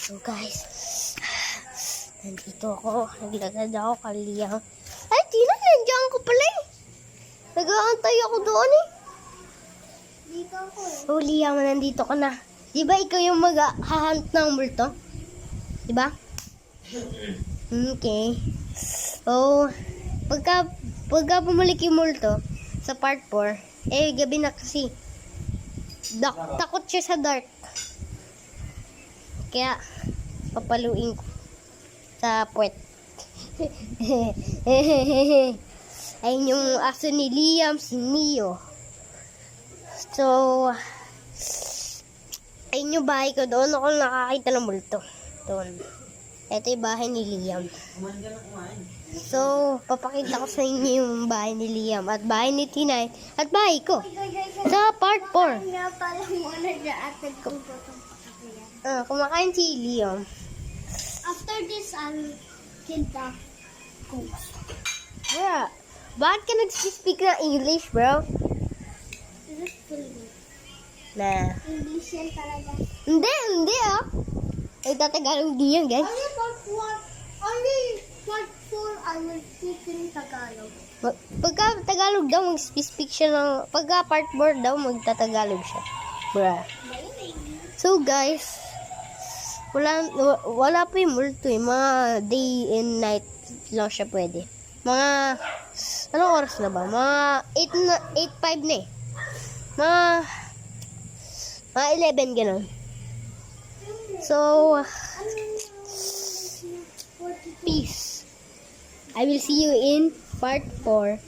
So guys, nandito ako. Naglagad ako kaliyang. Ay, Tina, nandiyan ko pala eh. Nag-aantay ako doon eh. Dito ako eh. So, Liam, nandito ka na. Di ba ikaw yung mag-hunt ng multo? Di ba? Okay. So, pagka bumalik yung multo sa part 4, eh, gabi na kasi. Takot siya sa dark. Kaya, papaluin ko sa puwet. Ayun yung aso ni Liam, si Mio. So, ayun yung bahay ko. Doon ako nakakita ng multo. Doon. Ito yung bahay ni Liam. So, papakita ko sa inyo yung bahay ni Liam at bahay ni Tinay at bahay ko. Sa part 4. Nga pala muna dyan at nagkumputong pakakayan. Kumakain si Liam. After this, I'll kill the ghost. Bro, bakit ka nag-speak ng English, bro? Is it Filipino? Na. English yan talaga. Hindi ah. Nagtatagalog din yan, guys. Only part 4, I will speak in Tagalog. Pagka Tagalog daw, mag-speak siya ng... Pagka part 4 daw, magtatagalog siya. Bruh. So, guys, wala pa yung multo eh. Mga day and night lang siya pwede. Mga... Anong oras na ba? Mga 8:05 na eh. Mga 11, gano'n. So, peace. I will see you in part 4.